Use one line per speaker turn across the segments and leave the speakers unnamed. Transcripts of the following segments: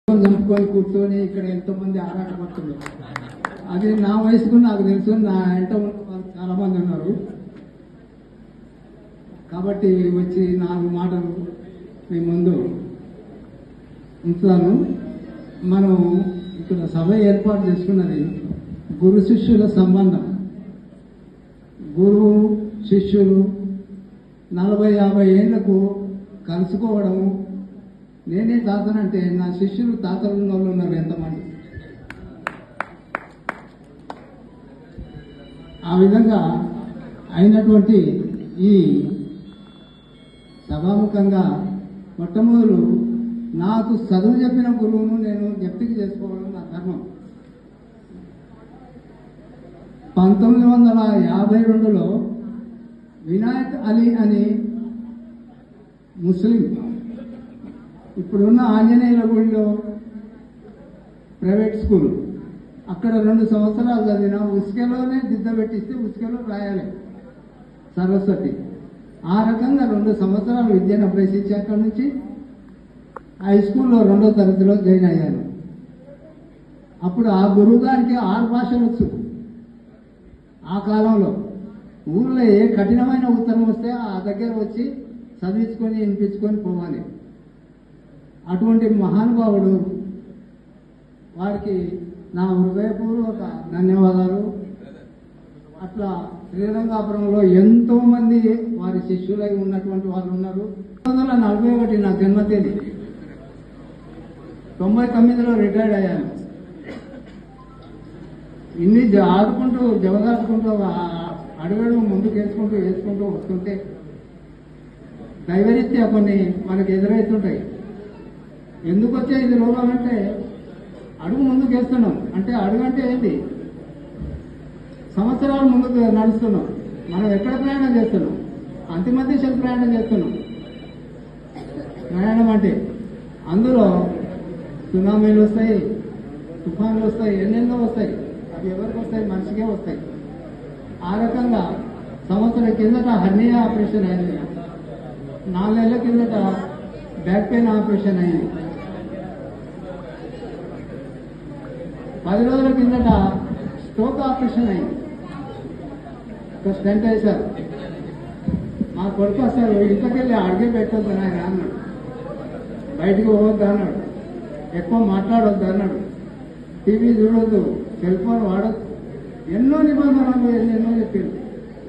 చంపుకొని కూర్చొని ఇక్కడ ఎంతో మంది ఆరాటపడుతున్నారు. అది నా వయసుకు నాకు తెలుసు, నా ఎంట చాలా మంది ఉన్నారు. కాబట్టి వచ్చి 4 మాటలు మీ ముందు ఉంచుతాను. మనం ఇక్కడ సభ ఏర్పాటు చేసుకున్నది గురు శిష్యుల సంబంధం. గురువు శిష్యులు 40-50 ఏళ్లకు కలుసుకోవడం. నేనే తాతనంటే నా శిష్యులు తాతలు ఉన్న వాళ్ళు ఉన్నారు ఎంతమంది. ఆ విధంగా అయినటువంటి ఈ సభాముఖంగా మొట్టమొదలు నాకు చదువు చెప్పిన గురువును నేను జ్ఞప్తికి చేసుకోవడం నా ధర్మం. 1952లో వినాయక్ అలీ అని ముస్లిం ఇప్పుడున్న ఆంజనేయుల గుడిలో ప్రైవేట్ స్కూల్, అక్కడ 2 సంవత్సరాలు చదివిన. ఉసుకలోనే దిద్ద పెట్టిస్తే ఉసుకలో రాయాలి సరస్వతి. ఆ రకంగా 2 సంవత్సరాలు విద్యను అభ్యసించాక నుంచి హై స్కూల్లో 2వ తరగతిలో జాయిన్ అయ్యాను. అప్పుడు ఆ గురువు గారికి 6 భాషలు వచ్చు. ఆ కాలంలో ఊళ్ళో ఏ కఠినమైన ఉత్తరం వస్తే ఆ దగ్గర వచ్చి చదివించుకొని వినిపించుకొని పోవాలి. అటువంటి మహానుభావుడు, వారికి నా హృదయపూర్వక ధన్యవాదాలు. అట్లా శ్రీరంగాపురంలో ఎంతో మంది వారి శిష్యులై ఉన్నటువంటి వాళ్ళు ఉన్నారు. 1941 నా జన్మ తేదీ. 99లో రిటైర్డ్ అయ్యాను. ఇన్ని ఆడుకుంటూ జవదాడుకుంటూ అడుగడు ముందుకు వేసుకుంటూ వస్తుంటే దైవరీత్యా కొన్ని మనకు ఎదురవుతుంటాయి. ఎందుకు వచ్చే ఇది రోగం అంటే అడుగు ముందుకు వేస్తున్నాం అంటే, అడుగు అంటే ఏంటి, సంవత్సరాలు ముందుకు నడుస్తున్నాం. మనం ఎక్కడ ప్రయాణం చేస్తున్నాం, అంతిమ దిశకు ప్రయాణం చేస్తున్నాం. ప్రయాణం అంటే అందులో సునామీలు వస్తాయి, తుఫాన్లు వస్తాయి, ఎన్నెన్నో వస్తాయి. అవి ఎవరికి వస్తాయి? మనిషికే వస్తాయి. ఆ రకంగా సంవత్సరం కిందట హర్నియా ఆపరేషన్ అయింది. 4 నెలల కిందట బ్యాక్ పెయిన్ ఆపరేషన్ అయింది. 10 రోజుల కిందట స్ట్రోక్ ఆపరేషన్ అయింది. ఒక స్టెంట్ వేశారు. మా కొడుకు అసలు ఇంతకెళ్ళి అడిగే పెట్టొద్దు నాయన అన్నాడు, బయటికి పోవద్దు అన్నాడు, ఎక్కువ మాట్లాడొద్దు అన్నాడు, టీవీ చూడొద్దు, సెల్ ఫోన్ వాడద్దు, ఎన్నో నిబంధనలు ఎన్నెన్నో చెప్పారు.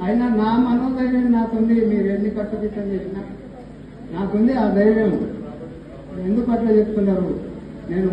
అయినా నా మనోధైర్యం నాకుంది. మీరు ఎన్ని కట్టుదిట్టం చేసినా నాకుంది ఆ ధైర్యం. ఎందుకు అట్లా చెప్తున్నారు? నేను